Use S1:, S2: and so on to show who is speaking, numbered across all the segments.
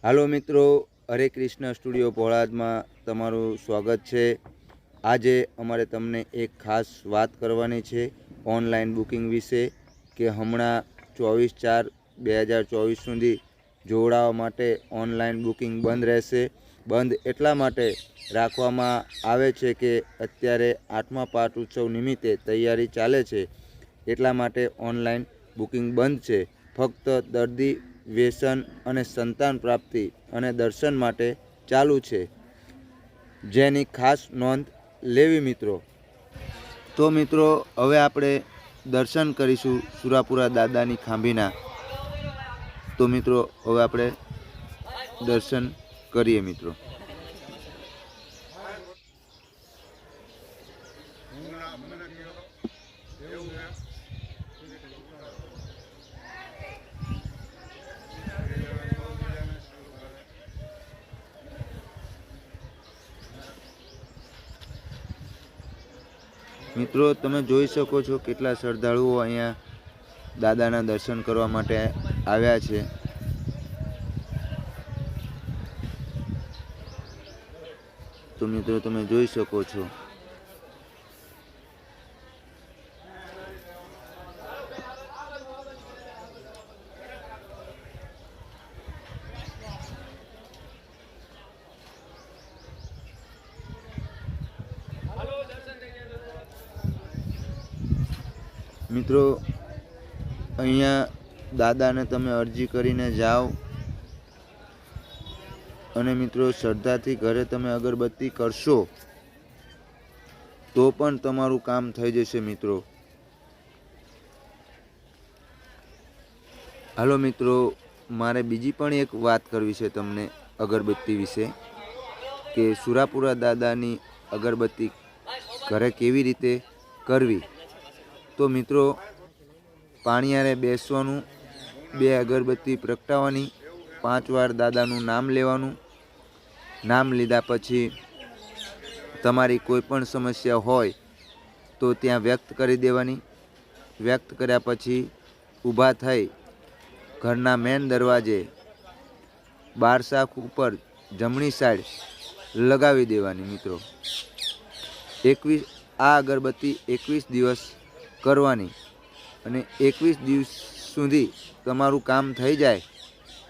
S1: હાલો મિત્રો, હરે કૃષ્ણ સ્ટુડિયો ભોળાદમાં તમારું સ્વાગત છે। આજે અમારે તમને એક ખાસ વાત કરવાની છે ઓનલાઈન બુકિંગ વિશે કે હમણાં 24/4/2024 સુધી જોડાવા માટે ઓનલાઈન બુકિંગ બંધ રહેશે। બંધ એટલા માટે રાખવામાં આવે છે કે અત્યારે 8મા પાઠ ઉત્સવ નિમિત્તે તૈયારી ચાલે છે, એટલા માટે ઓનલાઈન બુકિંગ બંધ છે। ફક્ત દર્દી વ્યસન અને સંતાન પ્રાપ્તિ અને દર્શન માટે ચાલુ છે, જેની ખાસ નોંધ લેવી મિત્રો। તો મિત્રો હવે આપણે દર્શન કરીશું સુરાપુરા દાદાની ખાંભીના। તો મિત્રો હવે આપણે દર્શન કરીએ મિત્રો। મિત્રો તમે જોઈ શકો છો કેટલા શ્રદ્ધાળુઓ અહીંયા દાદાના દર્શન કરવા માટે આવ્યા છે। તો મિત્રો તમે જોઈ શકો છો। મિત્રો અહીંયા દાદાને તમે અરજી કરીને જાઓ અને મિત્રો શ્રદ્ધાથી ઘરે તમે અગરબત્તી કરશો તો પણ તમારું કામ થઈ જશે મિત્રો। હાલો મિત્રો, મારે બીજી પણ એક વાત કરવી છે તમને અગરબત્તી વિશે કે સુરાપુરા દાદાની અગરબત્તી ઘરે કેવી રીતે કરવી। તો મિત્રો પાણીયારે બેસવાનું, 2 અગરબત્તી પ્રગટાવવાની, 5 વાર દાદાનું નામ લેવાનું। નામ લીધા પછી તમારી કોઈ પણ સમસ્યા હોય તો ત્યાં વ્યક્ત કરી દેવાની। વ્યક્ત કર્યા પછી ઊભા થઈ ઘરના મેન દરવાજે બાર શાખ ઉપર જમણી સાઈડ લગાવી દેવાની મિત્રો। આ અગરબત્તી 21 દિવસ કરવાની અને 21 દિવસ સુધી તમારું કામ થઈ જાય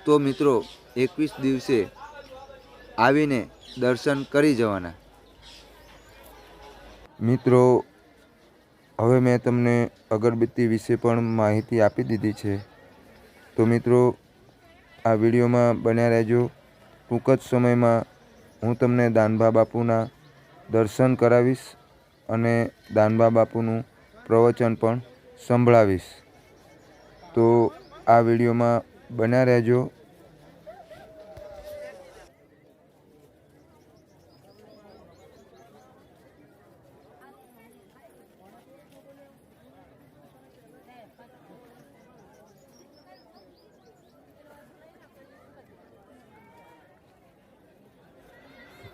S1: તો મિત્રો 21 દિવસે આવીને દર્શન કરી જવાના। મિત્રો હવે મેં તમને અગરબત્તી વિશે પણ માહિતી આપી દીધી છે, તો મિત્રો આ વિડીયોમાં બન્યા રહેજો। ટૂંક જ સમયમાં હું તમને દાનબા બાપુના દર્શન કરાવીશ અને દાનબા બાપુનું પ્રવચન પણ સંભળાવીશ, તો આ વિડીયોમાં બન્યા રહેજો।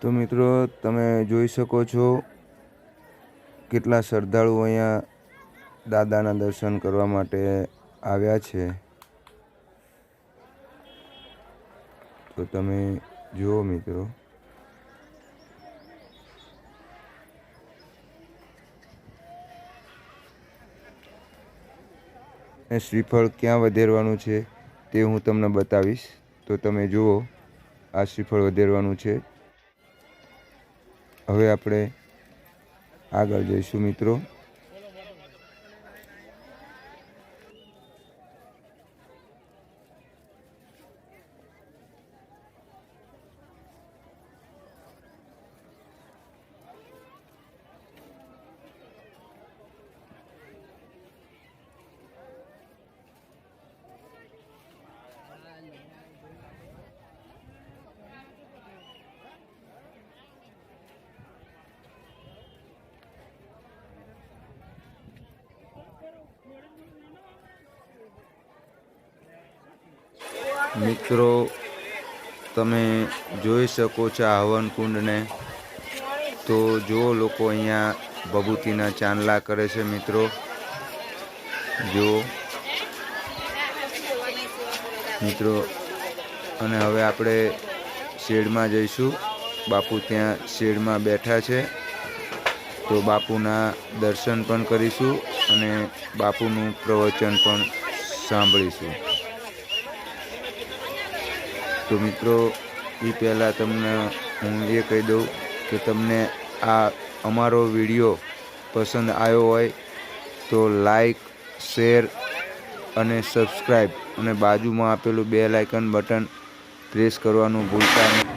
S1: તો મિત્રો તમે જોઈ શકો છો કેટલા શ્રદ્ધાળુઓ અહીંયા દાદાના દર્શન કરવા માટે આવ્યા છે। તો તમે જુઓ મિત્રો। એ શ્રીફળ ક્યાં વધેરવાનું છે તે હું તમને બતાવીશ, તો તમે જુઓ આ શ્રીફળ વધેરવાનું છે। હવે આપણે આગળ જઈશું મિત્રો। મિત્રો તમે જોઈ શકો છો આ હવન કુંડને। તો જો લોકો અહીંયા ભભૂતિના ચાંદલા કરે છે મિત્રો। જો મિત્રો અને હવે આપણે શેડમાં જઈશું. બાપુ ત્યાં શેડમાં બેઠા છે, તો બાપુના દર્શન પણ કરીશું અને બાપુનું પ્રવચન પણ સાંભળીશું. તો મિત્રો, એ પહેલાં તમને હું એ કહી દઉં કે તમને આ અમારો વિડીયો પસંદ આવ્યો હોય તો લાઈક, શેર અને સબસ્ક્રાઈબ અને બાજુમાં આપેલું બેલ આઇકન બટન પ્રેસ કરવાનું ભૂલતા નહીં.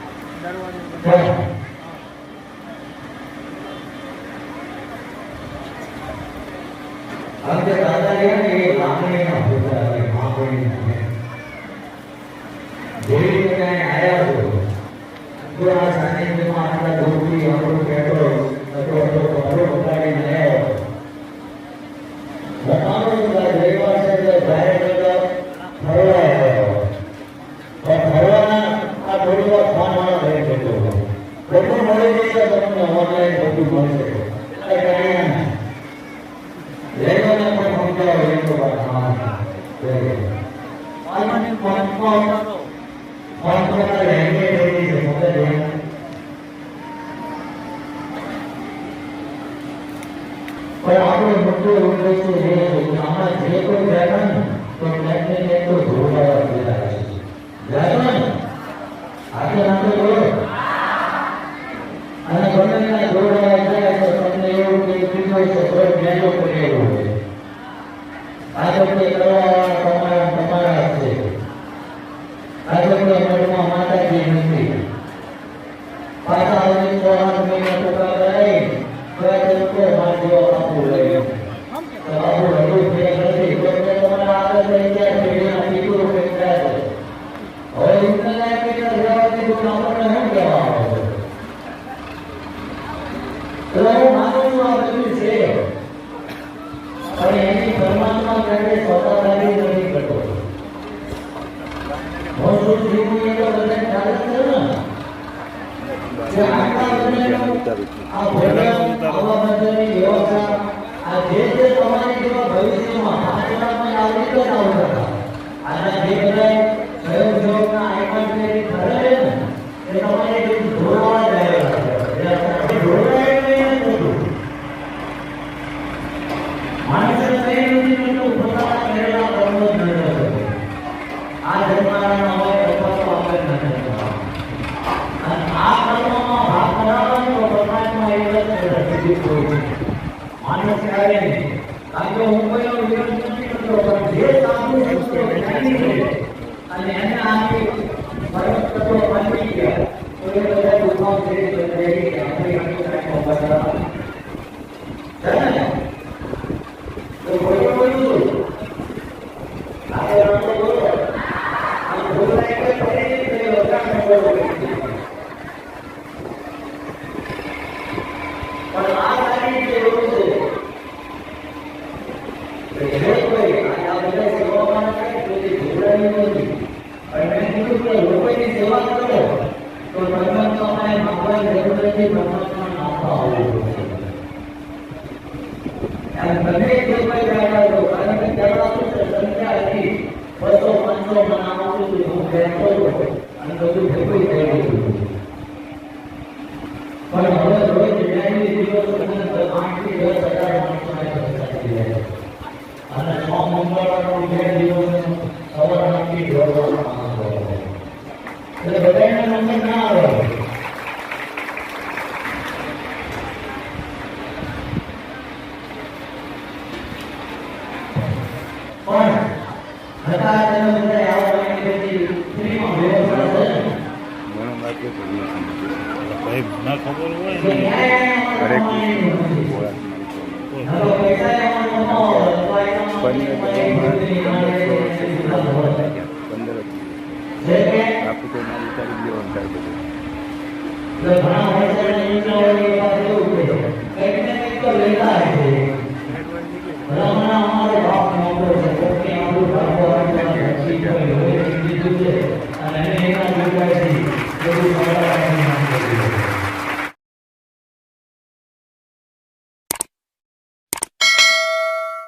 S2: Ramana